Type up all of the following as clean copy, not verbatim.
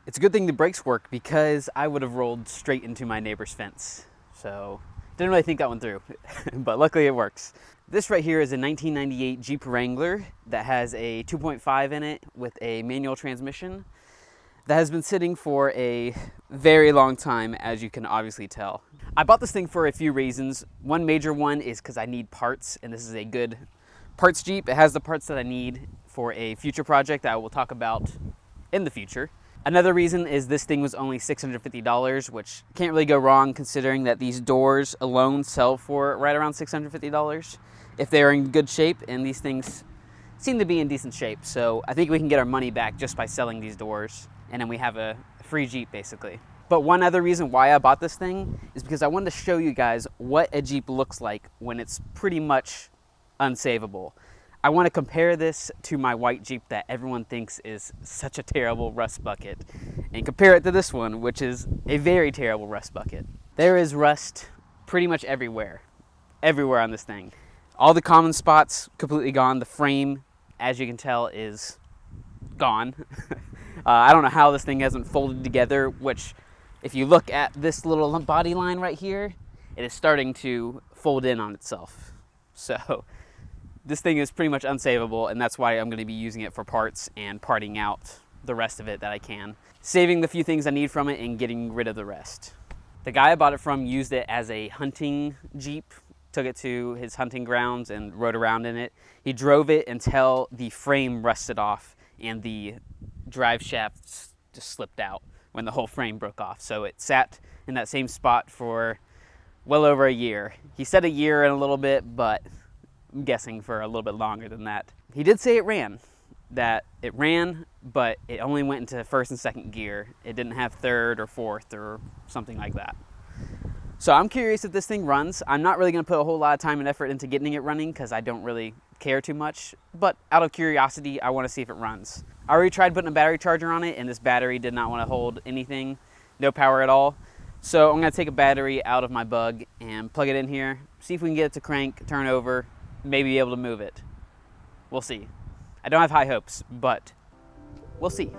It's a good thing the brakes work because I would have rolled straight into my neighbor's fence. So didn't really think that one through, but luckily it works. This right here is a 1998 Jeep Wrangler that has a 2.5 in it with a manual transmission that has been sitting for a very long time, as you can obviously tell. I bought this thing for a few reasons. One major one is because I need parts, and this is a good parts Jeep. It has the parts that I need for a future project that I will talk about in the future. Another reason is this thing was only $650, which can't really go wrong considering that these doors alone sell for right around $650 if they're in good shape, and these things seem to be in decent shape. So I think we can get our money back just by selling these doors, and then we have a free Jeep basically. But one other reason why I bought this thing is because I wanted to show you guys what a Jeep looks like when it's pretty much unsavable. I want to compare this to my white Jeep that everyone thinks is such a terrible rust bucket, and compare it to this one, which is a very terrible rust bucket. There is rust pretty much everywhere on this thing. All the common spots completely gone. The frame, as you can tell, is gone. I don't know how this thing hasn't folded together, which if you look at this little body line right here, it is starting to fold in on itself. So this thing is pretty much unsavable, and that's why I'm going to be using it for parts and parting out the rest of it that I can, saving the few things I need from it and getting rid of the rest. The guy I bought it from used it as a hunting Jeep, took it to his hunting grounds and rode around in it. He drove it until the frame rusted off and the drive shaft just slipped out when the whole frame broke off. So it sat in that same spot for well over a year. He said a year and a little bit, but I'm guessing for a little bit longer than that. He did say it ran, but it only went into first and second gear. It didn't have third or fourth or something like that. So I'm curious if this thing runs. I'm not really going to put a whole lot of time and effort into getting it running because I don't really care too much, but out of curiosity, I want to see if it runs. I already tried putting a battery charger on it, and this battery did not want to hold anything, no power at all. So I'm going to take a battery out of my Bug and plug it in here, see if we can get it to crank, turn over, maybe be able to move it. We'll see. I don't have high hopes, but we'll see.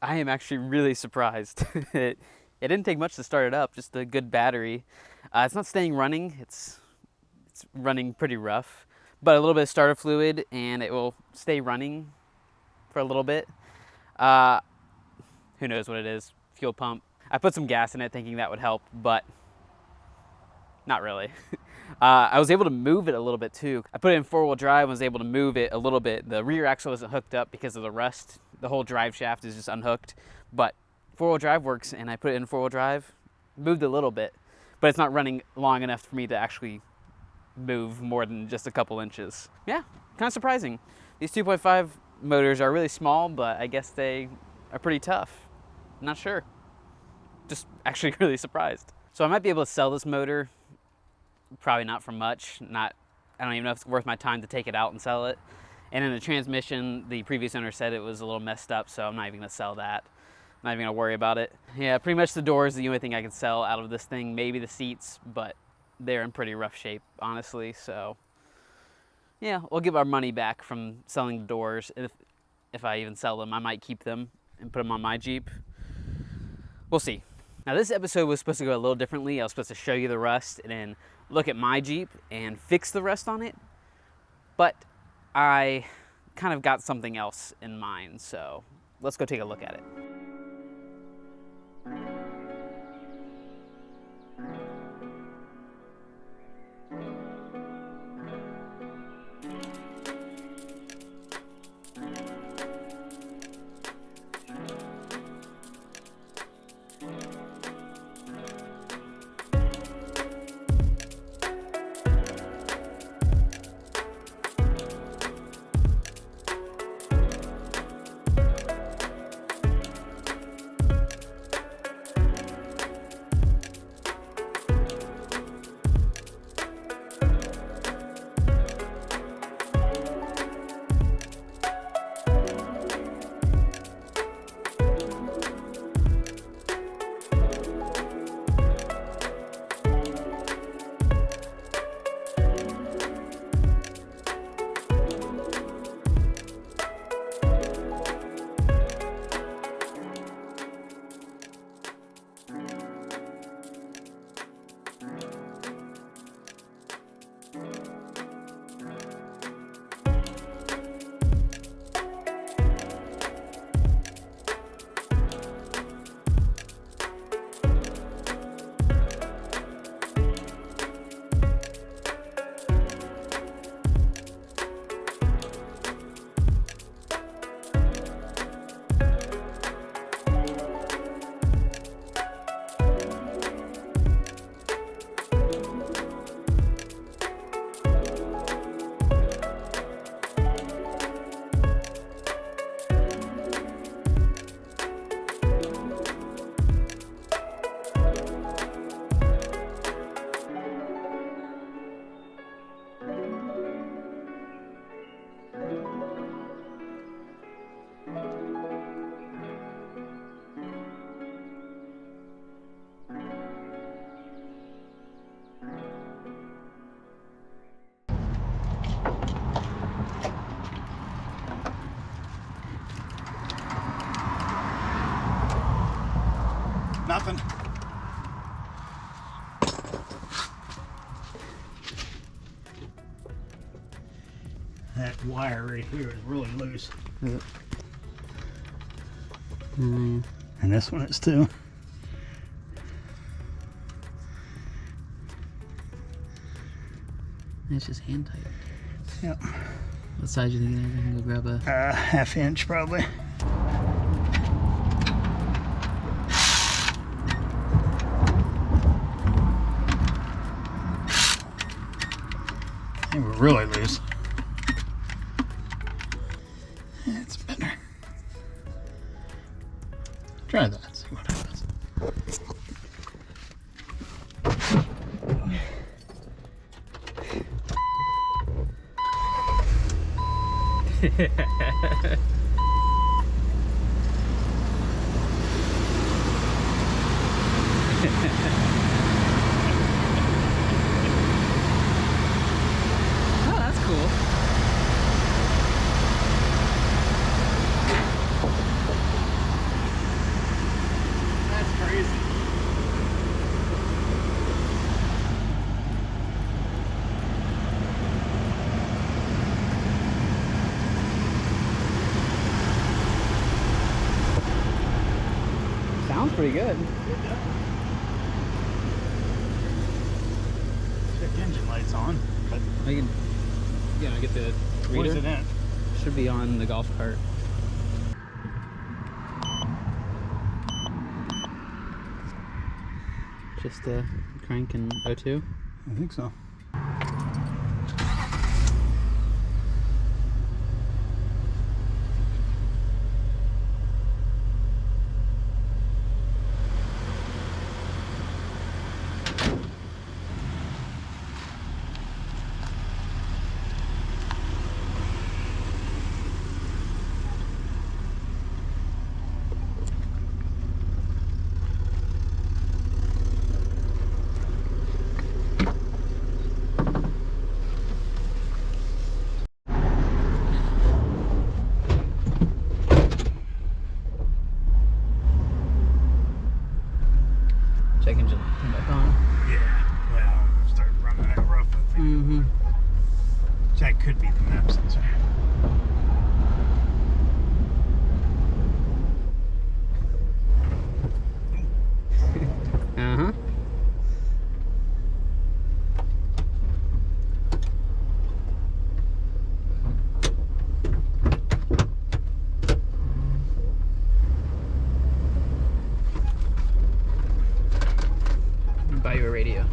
I am actually really surprised. It didn't take much to start it up, just a good battery. It's not staying running. It's running pretty rough, but a little bit of starter fluid and it will stay running for a little bit. Who knows what it is? Fuel pump. I put some gas in it thinking that would help, but not really. I was able to move it a little bit too. I put it in 4-wheel drive and was able to move it a little bit. The rear axle isn't hooked up because of the rust. The whole drive shaft is just unhooked, but 4-wheel drive works, and I put it in 4-wheel drive, moved a little bit, but it's not running long enough for me to actually move more than just a couple inches. Yeah, kind of surprising. These 2.5 motors are really small, but I guess they are pretty tough. Not sure. Just actually really surprised. So I might be able to sell this motor. Probably not for much. I don't even know if it's worth my time to take it out and sell it. And in the transmission, the previous owner said it was a little messed up, so I'm not even gonna sell that. I'm not even gonna worry about it. Yeah, pretty much the door is the only thing I can sell out of this thing. Maybe the seats, but they're in pretty rough shape, honestly. So yeah, we'll get our money back from selling the doors. If I even sell them, I might keep them and put them on my Jeep. We'll see. Now this episode was supposed to go a little differently. I was supposed to show you the rust and then look at my Jeep and fix the rust on it. But I kind of got something else in mind, so let's go take a look at it. Nothing. That wire right here is really loose. Is it? And this one is too. It's just hand tight. Yep. What size do you think it is? I can go grab a... 1/2 inch probably. They were really loose. It's better. Try that, see what happens. Oh, that's cool. sounds pretty good. Check engine lights on, but I can, get the reader. where's it at? Should be on the golf cart. Just a crank and O2. I think so. Check engine light back on. Yeah, well, start running that rough. I think. Mm-hmm. That could be the map sensor. Uh-huh. Buy you a radio.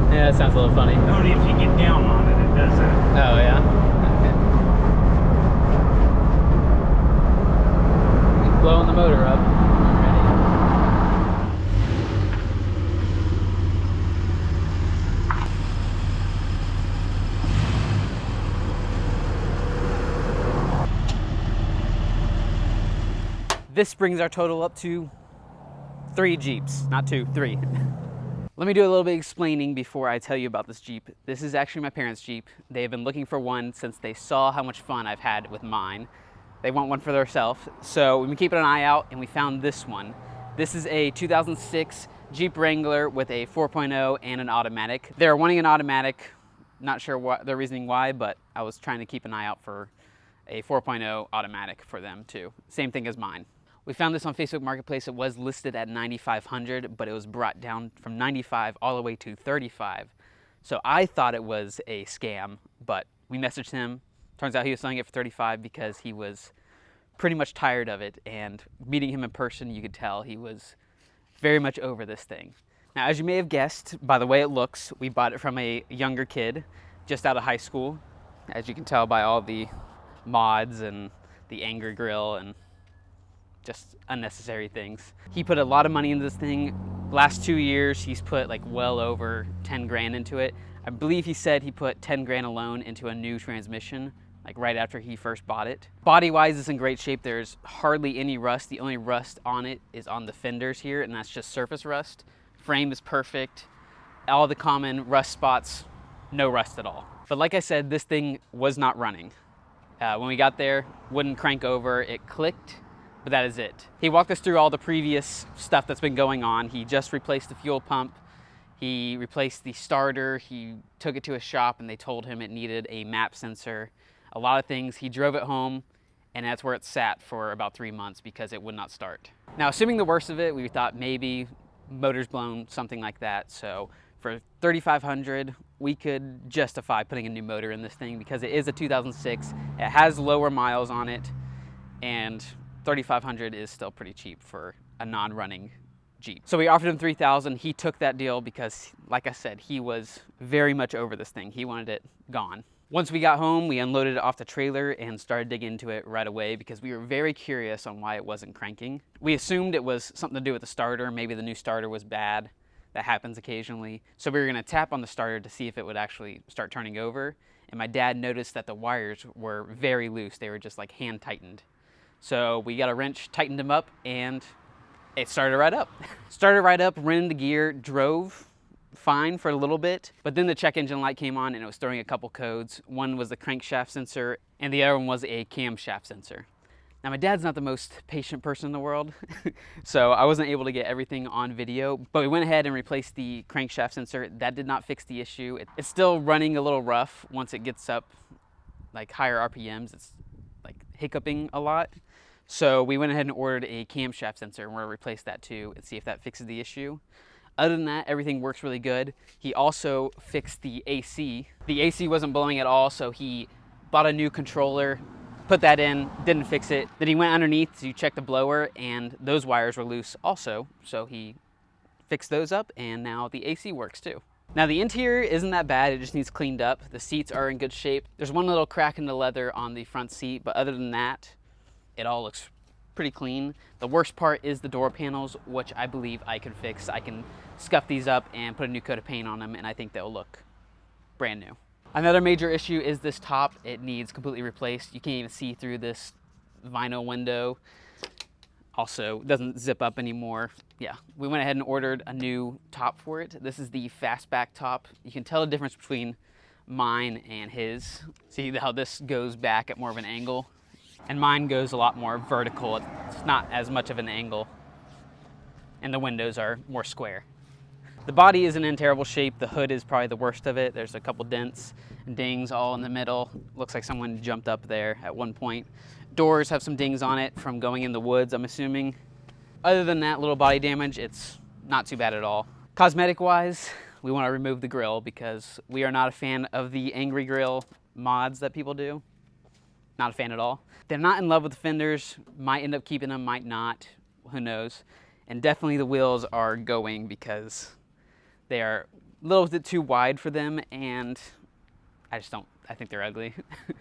Yeah, that sounds a little funny. Only if you get down on it, it does that. Oh, yeah? Okay. Blowing the motor up. This brings our total up to 3 Jeeps, not 2, 3. Let me do a little bit of explaining before I tell you about this Jeep. This is actually my parents' Jeep. They've been looking for one since they saw how much fun I've had with mine. They want one for themselves, so we've been keeping an eye out and we found this one. This is a 2006 Jeep Wrangler with a 4.0 and an automatic. They're wanting an automatic, not sure what their reasoning why, but I was trying to keep an eye out for a 4.0 automatic for them too. Same thing as mine. We found this on Facebook Marketplace. It was listed at $9,500, but it was brought down from $95 all the way to $35. So I thought it was a scam, but we messaged him. Turns out he was selling it for $35 because he was pretty much tired of it. And meeting him in person, you could tell he was very much over this thing. Now, as you may have guessed by the way it looks, we bought it from a younger kid just out of high school. As you can tell by all the mods and the angry grill and just unnecessary things. He put a lot of money into this thing. Last 2 years, he's put like well over 10 grand into it. I believe he said he put 10 grand alone into a new transmission, like right after he first bought it. Body-wise, it's in great shape. There's hardly any rust. The only rust on it is on the fenders here, and that's just surface rust. Frame is perfect. All the common rust spots, no rust at all. But like I said, this thing was not running. When we got there, wouldn't crank over, it clicked, but that is it. He walked us through all the previous stuff that's been going on. He just replaced the fuel pump. He replaced the starter. He took it to a shop and they told him it needed a map sensor. A lot of things. He drove it home and that's where it sat for about 3 months because it would not start. Now, assuming the worst of it, we thought maybe motor's blown, something like that. So for $3,500, we could justify putting a new motor in this thing because it is a 2006. It has lower miles on it, and $3,500 is still pretty cheap for a non-running Jeep. So we offered him $3,000. He took that deal because, like I said, he was very much over this thing. He wanted it gone. Once we got home, we unloaded it off the trailer and started digging into it right away because we were very curious on why it wasn't cranking. We assumed it was something to do with the starter. Maybe the new starter was bad. That happens occasionally. So we were gonna tap on the starter to see if it would actually start turning over. And my dad noticed that the wires were very loose. They were just like hand tightened. So we got a wrench, tightened them up, and it started right up. Started right up, ran into gear, drove fine for a little bit, but then the check engine light came on and it was throwing a couple codes. One was the crankshaft sensor and the other one was a camshaft sensor. Now my dad's not the most patient person in the world, so I wasn't able to get everything on video, but we went ahead and replaced the crankshaft sensor. That did not fix the issue. It's still running a little rough once it gets up like higher RPMs. It's like hiccuping a lot. So we went ahead and ordered a camshaft sensor and we're gonna replace that too and see if that fixes the issue. Other than that, everything works really good. He also fixed the AC. The AC wasn't blowing at all, so he bought a new controller, put that in, didn't fix it. Then he went underneath to check the blower and those wires were loose also. So he fixed those up and now the AC works too. Now the interior isn't that bad, it just needs cleaned up. The seats are in good shape. There's one little crack in the leather on the front seat, but other than that, it all looks pretty clean. The worst part is the door panels, which I believe I can fix. I can scuff these up and put a new coat of paint on them and I think they'll look brand new. Another major issue is this top. It needs completely replaced. You can't even see through this vinyl window. Also, it doesn't zip up anymore. Yeah, we went ahead and ordered a new top for it. This is the fastback top. You can tell the difference between mine and his. See how this goes back at more of an angle? And mine goes a lot more vertical. It's not as much of an angle. And the windows are more square. The body isn't in terrible shape. The hood is probably the worst of it. There's a couple dents and dings all in the middle. Looks like someone jumped up there at one point. Doors have some dings on it from going in the woods, I'm assuming. Other than that little body damage, it's not too bad at all. Cosmetic wise, we want to remove the grill because we are not a fan of the angry grill mods that people do. Not a fan at all. They're not in love with the fenders. Might end up keeping them, might not. Who knows? And definitely the wheels are going because they are a little bit too wide for them and I think they're ugly.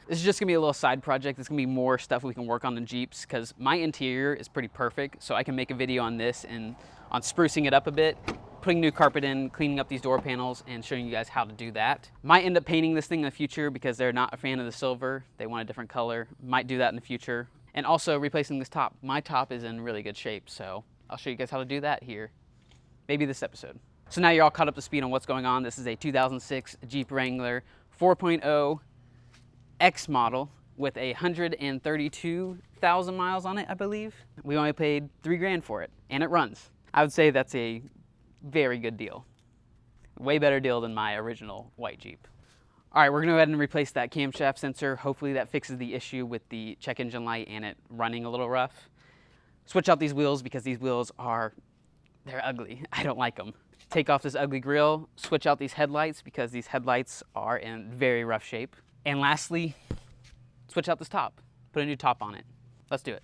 This is just gonna be a little side project. There's gonna be more stuff we can work on the Jeeps because my interior is pretty perfect. So I can make a video on this and on sprucing it up a bit, putting new carpet in, cleaning up these door panels and showing you guys how to do that. Might end up painting this thing in the future because they're not a fan of the silver. They want a different color. Might do that in the future. And also replacing this top. My top is in really good shape, so I'll show you guys how to do that here. Maybe this episode. So now you're all caught up to speed on what's going on. This is a 2006 Jeep Wrangler 4.0 X model with 132,000 miles on it, I believe. We only paid $3 grand for it, and it runs. I would say that's a very good deal. Way better deal than my original white Jeep. All right, we're gonna go ahead and replace that camshaft sensor. Hopefully that fixes the issue with the check engine light and it running a little rough. Switch out these wheels because these wheels they're ugly. I don't like them. Take off this ugly grille, switch out these headlights because these headlights are in very rough shape. And lastly, switch out this top. Put a new top on it. Let's do it.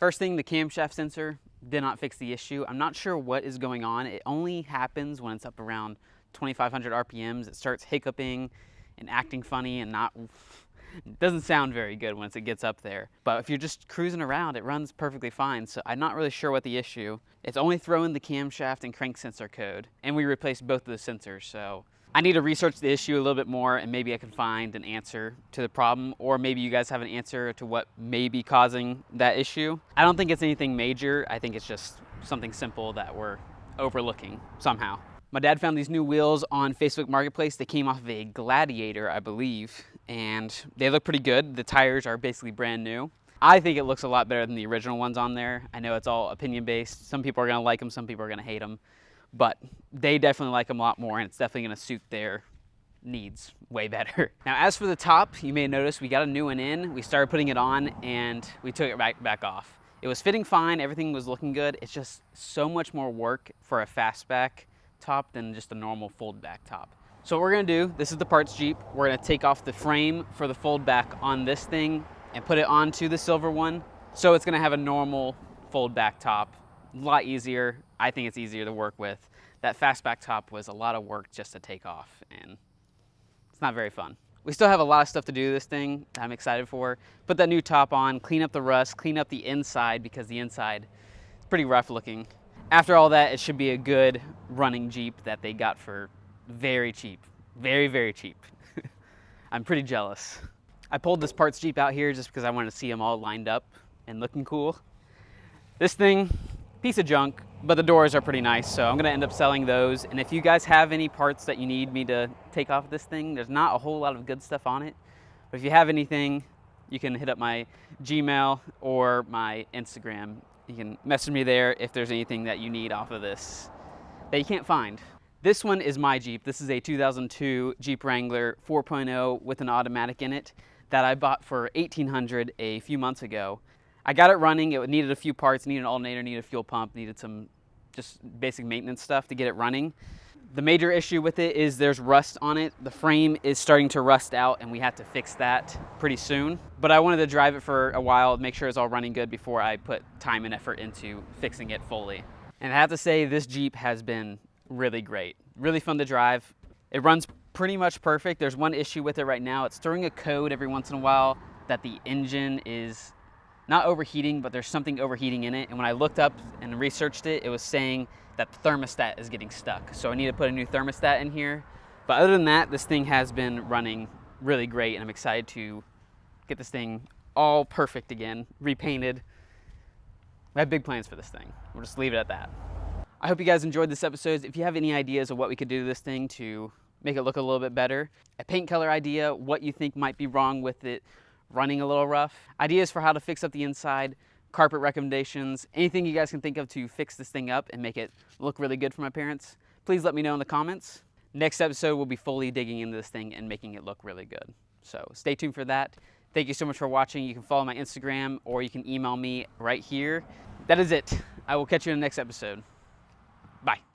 First thing, the camshaft sensor did not fix the issue. I'm not sure what is going on. It only happens when it's up around 2,500 RPMs. It starts hiccuping and acting funny and not, it doesn't sound very good once it gets up there. But if you're just cruising around, it runs perfectly fine. So I'm not really sure what the issue. It's only throwing the camshaft and crank sensor code, and we replaced both of the sensors. So I need to research the issue a little bit more, and maybe I can find an answer to the problem, or maybe you guys have an answer to what may be causing that issue. I don't think it's anything major. I think it's just something simple that we're overlooking somehow. My dad found these new wheels on Facebook Marketplace. They came off of a Gladiator, I believe, and they look pretty good. The tires are basically brand new. I think it looks a lot better than the original ones on there. I know it's all opinion based. Some people are gonna like them, some people are gonna hate them. But they definitely like them a lot more, and it's definitely going to suit their needs way better. Now, as for the top, you may notice we got a new one in. We started putting it on, and we took it back off. It was fitting fine. Everything was looking good. It's just so much more work for a fastback top than just a normal fold back top. So what we're gonna do, this is the parts Jeep. We're gonna take off the frame for the fold back on this thing and put it onto the silver one. So it's gonna have a normal fold back top. A lot easier. I think it's easier to work with. That fastback top was a lot of work just to take off, and it's not very fun. We still have a lot of stuff to do to this thing that I'm excited for. Put that new top on, clean up the rust, clean up the inside because the inside is pretty rough looking. After all that, it should be a good running Jeep that they got for very cheap. Very, very cheap. I'm pretty jealous. I pulled this parts Jeep out here just because I wanted to see them all lined up and looking cool. This thing, piece of junk, but the doors are pretty nice, so I'm gonna end up selling those. And if you guys have any parts that you need me to take off this thing, there's not a whole lot of good stuff on it. But if you have anything, you can hit up my Gmail or my Instagram. You can message me there if there's anything that you need off of this that you can't find. This one is my Jeep. This is a 2002 Jeep Wrangler 4.0 with an automatic in it that I bought for $1,800 a few months ago. I got it running. It needed a few parts, needed an alternator, needed a fuel pump, needed some just basic maintenance stuff to get it running. The major issue with it is there's rust on it. The frame is starting to rust out and we have to fix that pretty soon. But I wanted to drive it for a while, make sure it's all running good before I put time and effort into fixing it fully. And I have to say this Jeep has been really great. Really fun to drive. It runs pretty much perfect. There's one issue with it right now. It's throwing a code every once in a while that the engine is not overheating, but there's something overheating in it. And when I looked up and researched it, it was saying that the thermostat is getting stuck. So I need to put a new thermostat in here. But other than that, this thing has been running really great, and I'm excited to get this thing all perfect again, repainted. I have big plans for this thing. We'll just leave it at that. I hope you guys enjoyed this episode. If you have any ideas of what we could do to this thing to make it look a little bit better, a paint color idea, what you think might be wrong with it running a little rough, ideas for how to fix up the inside, carpet recommendations, anything you guys can think of to fix this thing up and make it look really good for my parents, please let me know in the comments. Next episode, we'll be fully digging into this thing and making it look really good. So stay tuned for that. Thank you so much for watching. You can follow my Instagram or you can email me right here. That is it. I will catch you in the next episode. Bye.